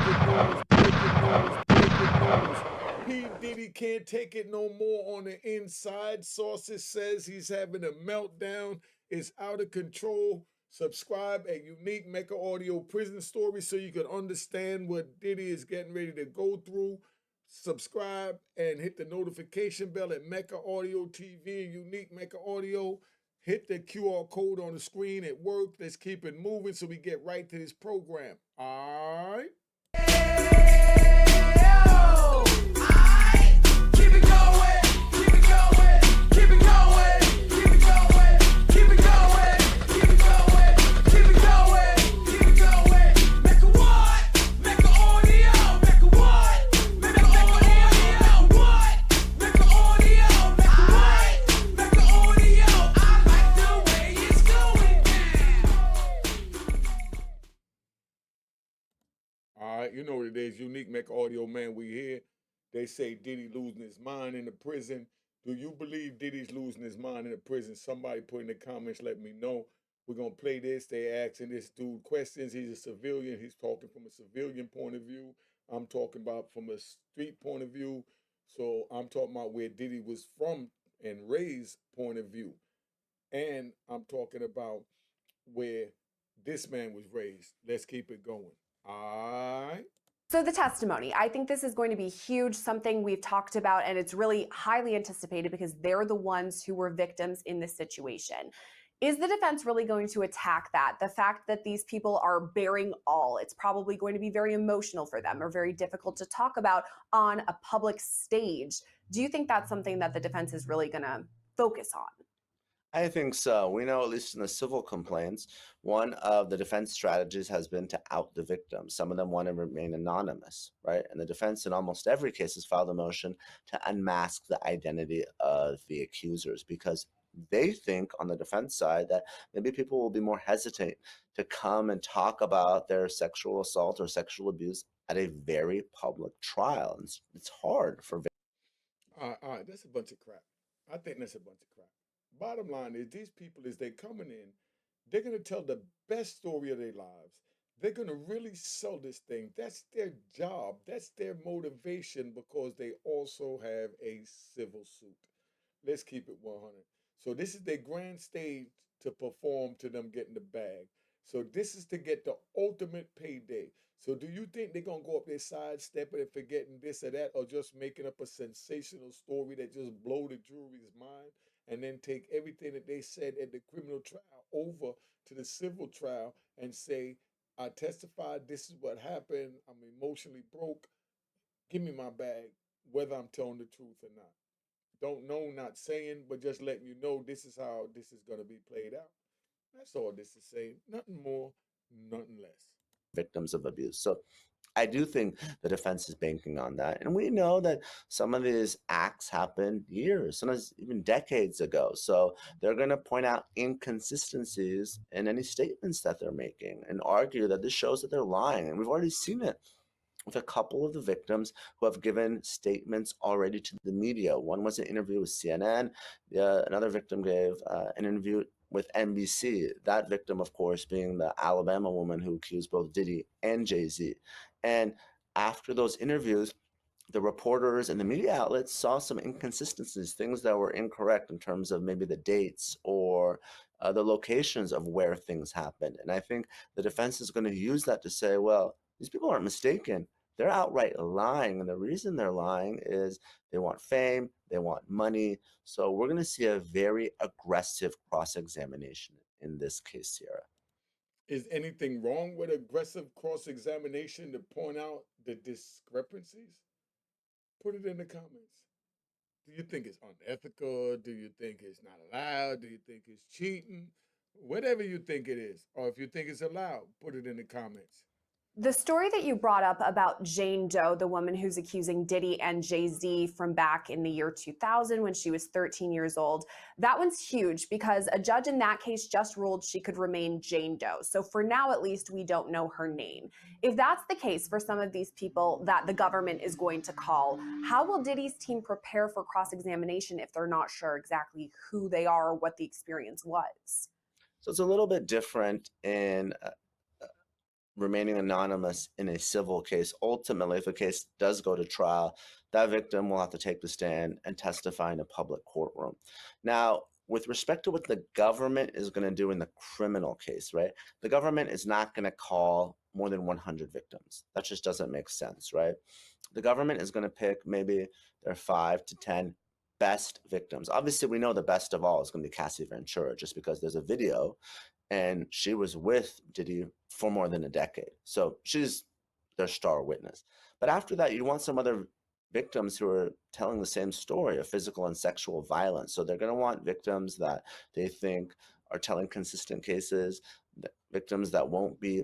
breaking news. P. Diddy can't take it no more on the inside. Sources says he's having a meltdown. It's out of control. Subscribe at Unique Mecca Audio Prison Story so you can understand what Diddy is getting ready to go through. Subscribe and hit the notification bell at Mecca Audio TV and Unique Mecca Audio. Hit the QR code on the screen at work. Let's keep it moving so we get right to this program. All right. All right, you know what it is. Unique Mecca Audio, man. We here. They say Diddy losing his mind in the prison. Do you believe Diddy's losing his mind in the prison? Somebody put in the comments, let me know. We're gonna play this. They asking this dude questions. He's a civilian. He's talking from a civilian point of view. I'm talking about from a street point of view. So I'm talking about where Diddy was from and raised point of view. And I'm talking about where this man was raised. Let's keep it going. All right. So the testimony, I think this is going to be huge, something we've talked about, and it's really highly anticipated because they're the ones who were victims in this situation. Is the defense really going to attack that? The fact that these people are bearing all, it's probably going to be very emotional for them or very difficult to talk about on a public stage. Do you think that's something that the defense is really going to focus on? I think so. We know, at least in the civil complaints, one of the defense strategies has been to out the victim. Some of them want to remain anonymous, right? And the defense, in almost every case, has filed a motion to unmask the identity of the accusers because they think, on the defense side, that maybe people will be more hesitant to come and talk about their sexual assault or sexual abuse at a very public trial. And it's hard for All right, that's a bunch of crap. I think that's a bunch of crap. Bottom line is these people, as they coming in, they're gonna tell the best story of their lives. They're gonna really sell this thing. That's their job. That's their motivation because they also have a civil suit. Let's keep it 100. So this is their grand stage to perform to them getting the bag. So this is to get the ultimate payday. So do you think they're gonna go up there sidestepping and forgetting this or that, or just making up a sensational story that just blow the jury's mind, and then take everything that they said at the criminal trial over to the civil trial and say, I testified, this is what happened, I'm emotionally broke, give me my bag, whether I'm telling the truth or not. Don't know, not saying, but just letting you know this is how this is going to be played out. That's all this is saying. Nothing more, nothing less. victims of abuse. So I do think the defense is banking on that. And we know that some of these acts happened years, sometimes even decades ago. So they're going to point out inconsistencies in any statements that they're making and argue that this shows that they're lying. And we've already seen it with a couple of the victims who have given statements already to the media. One was an interview with CNN. Another victim gave an interview with NBC. That victim, of course, being the Alabama woman who accused both Diddy and Jay-Z. And after those interviews, the reporters and the media outlets saw some inconsistencies, things that were incorrect in terms of maybe the dates or the locations of where things happened. And I think the defense is going to use that to say, well, these people aren't mistaken. They're outright lying. And the reason they're lying is they want fame, they want money. So we're going to see a very aggressive cross-examination in this case, Sierra. Is anything wrong with aggressive cross examination to point out the discrepancies? Put it in the comments. Do you think it's unethical? Do you think it's not allowed? Do you think it's cheating? Whatever you think it is, or if you think it's allowed, put it in the comments. The story that you brought up about Jane Doe, the woman who's accusing Diddy and Jay-Z from back in the year 2000 when she was 13 years old, that one's huge because a judge in that case just ruled she could remain Jane Doe. So for now, at least, we don't know her name. If that's the case for some of these people that the government is going to call, how will Diddy's team prepare for cross-examination if they're not sure exactly who they are or what the experience was? So it's a little bit different in remaining anonymous in a civil case. Ultimately, if a case does go to trial, that victim will have to take the stand and testify in a public courtroom. Now, with respect to what the government is going to do in the criminal case, right? The government is not going to call more than 100 victims. That just doesn't make sense, right? The government is going to pick maybe their 5 to 10 best victims. Obviously, we know the best of all is going to be Cassie Ventura, just because there's a video and she was with Diddy for more than a decade. So she's their star witness. But after that, you want some other victims who are telling the same story of physical and sexual violence. So they're going to want victims that they think are telling consistent cases, victims that won't be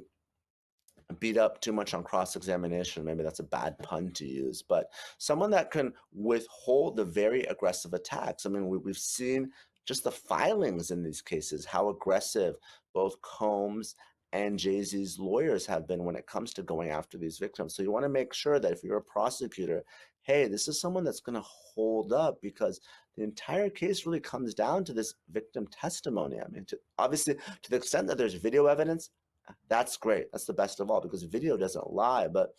beat up too much on cross-examination. Maybe that's a bad pun to use, but someone that can withhold the very aggressive attacks. I mean, we've seen just the filings in these cases, how aggressive both Combs and Jay-Z's lawyers have been when it comes to going after these victims. So you want to make sure that if you're a prosecutor, hey, this is someone that's going to hold up, because the entire case really comes down to this victim testimony. I mean, obviously, to the extent that there's video evidence, that's great. That's the best of all, because video doesn't lie. But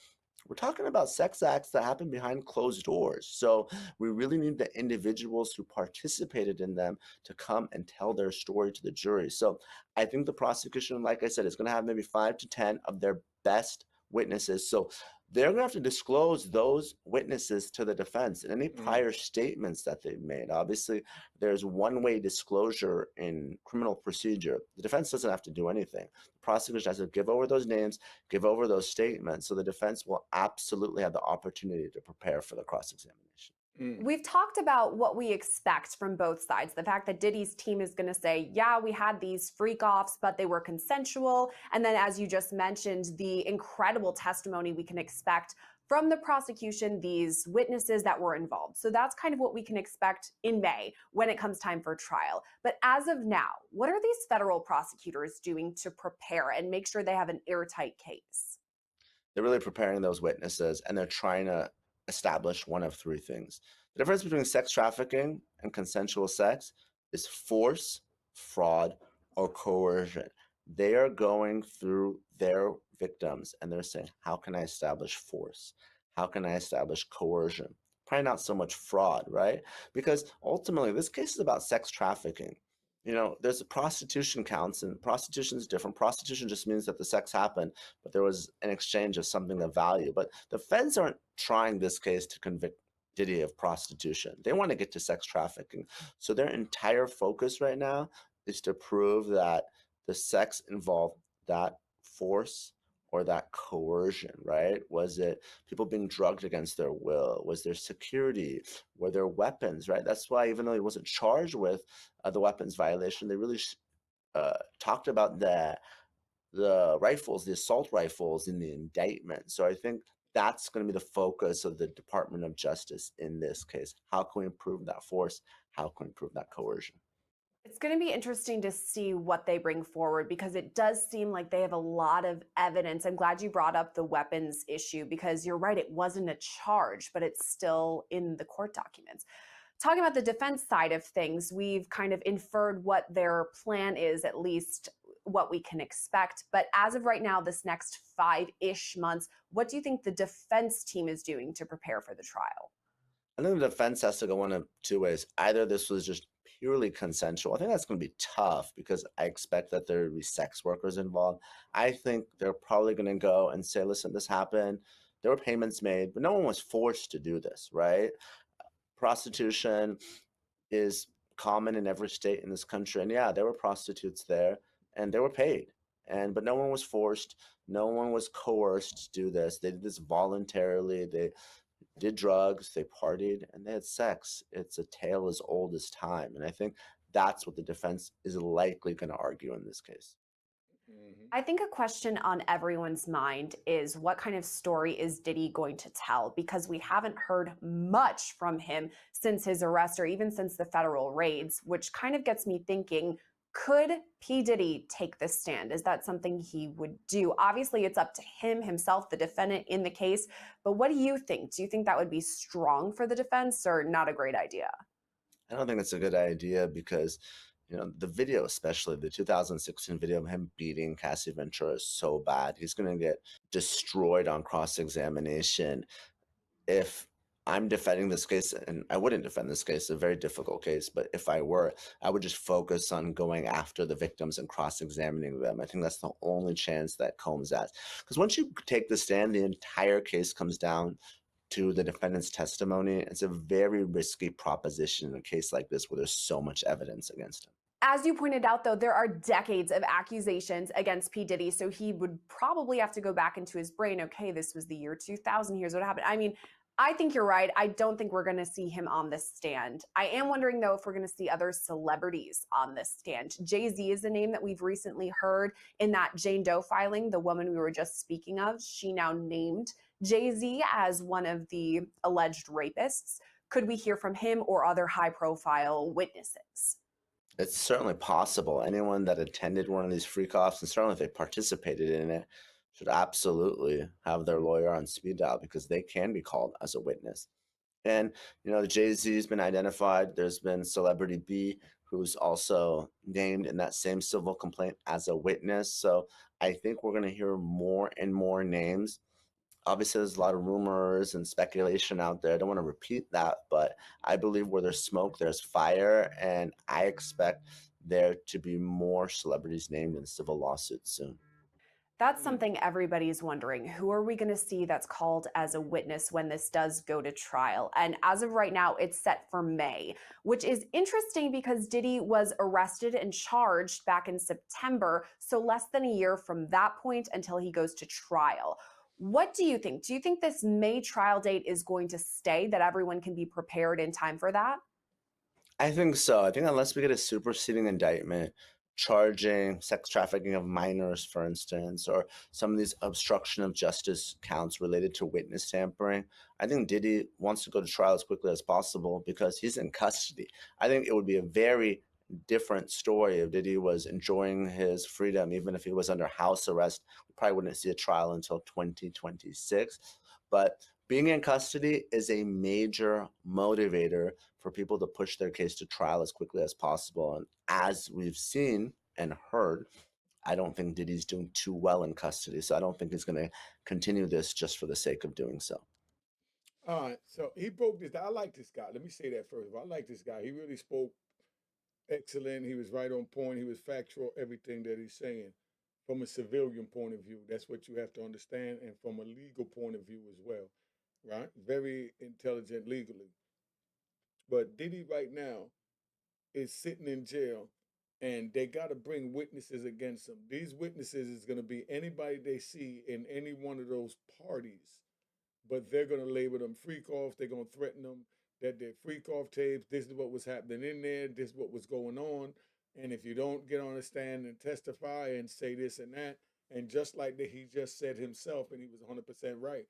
we're talking about sex acts that happen behind closed doors. So we really need the individuals who participated in them to come and tell their story to the jury. So I think the prosecution, like I said, is going to have maybe 5 to 10 of their best witnesses. So they're going to have to disclose those witnesses to the defense and any prior statements that they've made. Obviously, there's one-way disclosure in criminal procedure. The defense doesn't have to do anything. The prosecution has to give over those names, give over those statements, so the defense will absolutely have the opportunity to prepare for the cross-examination. We've talked about what we expect from both sides. The fact that Diddy's team is going to say, yeah, we had these freak offs, but they were consensual. And then, as you just mentioned, the incredible testimony we can expect from the prosecution, these witnesses that were involved. So that's kind of what we can expect in May when it comes time for trial. But as of now, what are these federal prosecutors doing to prepare and make sure they have an airtight case? They're really preparing those witnesses, and they're trying to establish one of three things. The difference between sex trafficking and consensual sex is force, fraud, or coercion. They are going through their victims and they're saying, how can I establish force? How can I establish coercion? Probably not so much fraud, right? Because ultimately, this case is about sex trafficking. You know, there's prostitution counts, and prostitution is different. Prostitution just means that the sex happened, but there was an exchange of something of value. But the feds aren't trying this case to convict Diddy of prostitution. They want to get to sex trafficking. So their entire focus right now is to prove that the sex involved that force or that coercion, right? Was it people being drugged against their will? Was there security? Were there weapons, right? That's why, even though he wasn't charged with the weapons violation, they really talked about the rifles, the assault rifles in the indictment. So I think that's going to be the focus of the Department of Justice in this case. How can we improve that force? How can we improve that coercion? It's going to be interesting to see what they bring forward, because it does seem like they have a lot of evidence. I'm glad you brought up the weapons issue, because you're right, it wasn't a charge, but it's still in the court documents. Talking about the defense side of things, we've kind of inferred what their plan is, at least what we can expect. But as of right now, this next 5-ish months, what do you think the defense team is doing to prepare for the trial? I think the defense has to go one of two ways. Either this was just purely consensual. I think that's going to be tough, because I expect that there will be sex workers involved. I think they're probably going to go and say, listen, this happened. There were payments made, but no one was forced to do this, right? Prostitution is common in every state in this country. And yeah, there were prostitutes there and they were paid. But no one was forced. No one was coerced to do this. They did this voluntarily. They did drugs, they partied, and they had sex. It's a tale as old as time. And I think that's what the defense is likely going to argue in this case. I think a question on everyone's mind is, what kind of story is Diddy going to tell? Because we haven't heard much from him since his arrest, or even since the federal raids, which kind of gets me thinking, could P. Diddy take this stand? Is that something he would do? Obviously, it's up to him himself, the defendant in the case. But what do you think? Do you think that would be strong for the defense, or not a great idea? I don't think it's a good idea, because the video, especially the 2016 video of him beating Cassie Ventura, is so bad. He's going to get destroyed on cross-examination. If I'm defending this case, and I wouldn't defend this case, a very difficult case, but if I were, I would just focus on going after the victims and cross-examining them. I think that's the only chance that Combs has. Because once you take the stand, the entire case comes down to the defendant's testimony. It's a very risky proposition in a case like this where there's so much evidence against him. As you pointed out, though, there are decades of accusations against P. Diddy, so he would probably have to go back into his brain. Okay, this was the year 2000. Here's what happened. I mean, I think you're right. I don't think we're going to see him on this stand. I am wondering, though, if we're going to see other celebrities on this stand. Jay-Z is a name that we've recently heard in that Jane Doe filing, the woman we were just speaking of. She now named Jay-Z as one of the alleged rapists. Could we hear from him or other high-profile witnesses? It's certainly possible. Anyone that attended one of these freak-offs, and certainly if they participated in it, should absolutely have their lawyer on speed dial because they can be called as a witness. And, Jay-Z's been identified. There's been Celebrity B, who's also named in that same civil complaint as a witness. So I think we're going to hear more and more names. Obviously, there's a lot of rumors and speculation out there. I don't want to repeat that, but I believe where there's smoke, there's fire. And I expect there to be more celebrities named in civil lawsuits soon. That's something everybody's wondering. Who are we going to see that's called as a witness when this does go to trial? And as of right now, it's set for May, which is interesting because Diddy was arrested and charged back in September, so less than a year from that point until he goes to trial. What do you think? Do you think this May trial date is going to stay, that everyone can be prepared in time for that? I think so. I think unless we get a superseding indictment charging sex trafficking of minors, for instance, or some of these obstruction of justice counts related to witness tampering, I think Diddy wants to go to trial as quickly as possible because he's in custody. I think it would be a very different story if Diddy was enjoying his freedom, even if he was under house arrest. We probably wouldn't see a trial until 2026. But being in custody is a major motivator for people to push their case to trial as quickly as possible. And as we've seen and heard, I don't think Diddy's doing too well in custody. So I don't think he's going to continue this just for the sake of doing so. All right, so he broke this. I like this guy. Let me say that first. I like this guy. He really spoke excellent. He was right on point. He was factual, everything that he's saying. From a civilian point of view, that's what you have to understand, and from a legal point of view as well, right? Very intelligent legally. But Diddy right now is sitting in jail, and they got to bring witnesses against him. These witnesses is going to be anybody they see in any one of those parties, but they're going to label them freak offs. They're going to threaten them that they're freak off tapes. This is what was happening in there. This is what was going on. And if you don't get on the stand and testify and say this and that, and just like that he just said himself, and he was 100% right,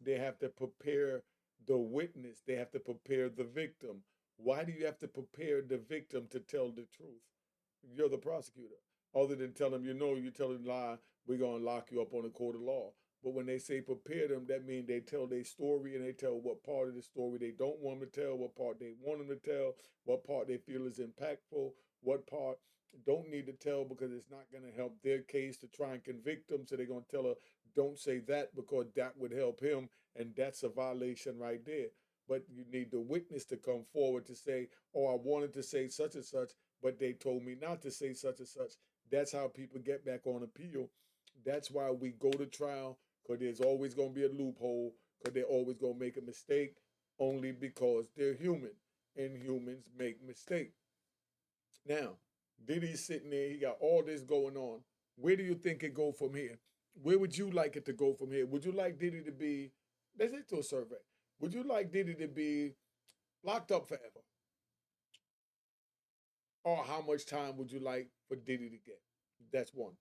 they have to prepare the witness. They have to prepare the victim. Why do you have to prepare the victim to tell the truth? You're the prosecutor. Other than tell them, you tell them a lie, we're going to lock you up on a court of law. But when they say prepare them, that means they tell their story and they tell what part of the story they don't want them to tell, what part they want them to tell, what part they feel is impactful, what part don't need to tell because it's not going to help their case to try and convict them. So they're going to tell her, don't say that because that would help him. And that's a violation right there. But you need the witness to come forward to say, oh, I wanted to say such and such, but they told me not to say such and such. That's how people get back on appeal. That's why we go to trial, because there's always going to be a loophole, because they're always going to make a mistake only because they're human, and humans make mistakes. Now, Diddy's sitting there, he got all this going on. Where do you think it go from here? Where would you like it to go from here? Would you like Diddy to be, let's do a survey. Would you like Diddy to be locked up forever? Or how much time would you like for Diddy to get? That's one.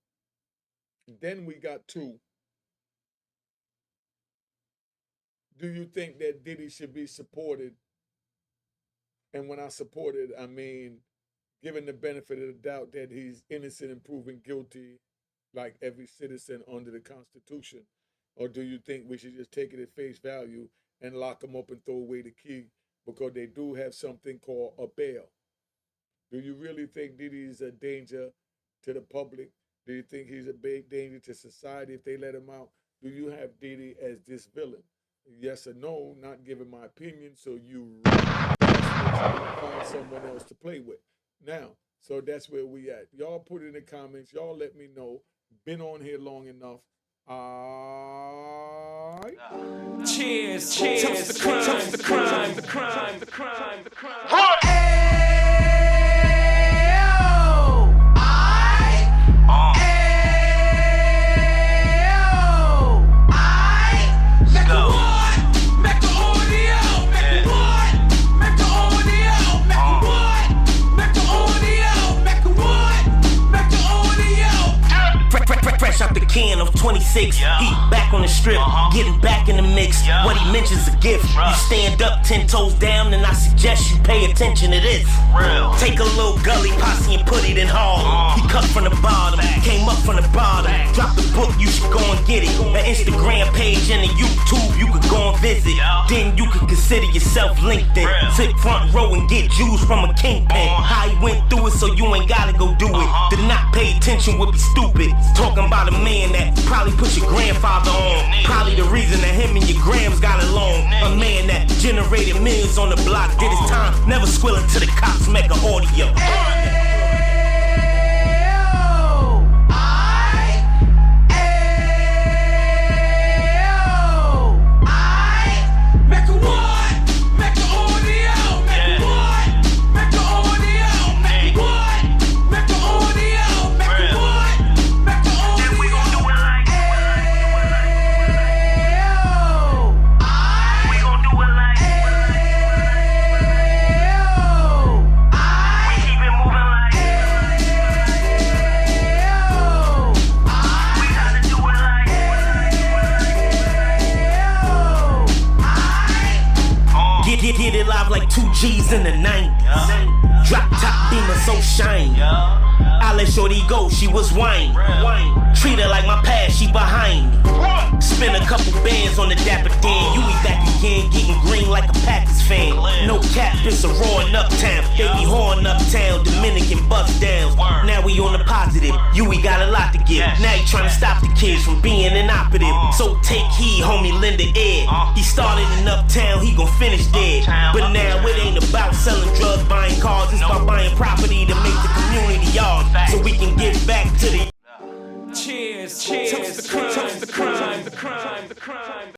Then we got two. Do you think that Diddy should be supported? And when I support it, I mean given the benefit of the doubt that he's innocent and proven guilty, like every citizen under the Constitution? Or do you think we should just take it at face value and lock him up and throw away the key because they do have something called a bail? Do you really think Diddy is a danger to the public? Do you think he's a big danger to society if they let him out? Do you have Diddy as this villain? Yes or no, not giving my opinion, so you find someone else to play with. Now, so that's where we at. Y'all put it in the comments. Y'all let me know. Been on here long enough. Cheers, cheers, toast the crime, toast the crime, the crime, the crime, the crime. Out the can of 26, heat back on the strip, getting back in the mix. What he mentions a gift. You stand up 10 toes down, and I suggest you pay attention to this. Take a little gully posse and put it in hall. He cut from the bottom, came up from the bottom. Drop the book, you should go and get it. An Instagram page and a YouTube you could go and visit. Then you could consider yourself LinkedIn. Sit front row and get Jews from a kingpin. How he went through it, so you ain't gotta go do it. To not pay attention would be stupid. Talking about a man that probably put your grandfather on. Probably the reason that him and your grams got along. A man that generated millions on the block, did his time, never squilling to the cops, Mecca audio. Get it live like 2 G's in the 90s. Drop top beamer so shiny. I let shorty go, she was whining. Treat her like my past, she behind me. Spin a couple bands on the Dapper Dan. You eat back again, getting green like a Packers fan. No cap, it's a roaring uptown. Baby horn uptown, Dominican bust downs. Now we on the positive, we got a lot to give. Now he trying to stop the kids from being inoperative. So take heed, homie, lend a ear. He started in uptown, he gon' finish dead. But now it ain't about selling drugs, buying cars. It's about buying property to make the community yard, so we can get back to the cheers, cheers, toast the crime, the crime, the crime, the crime.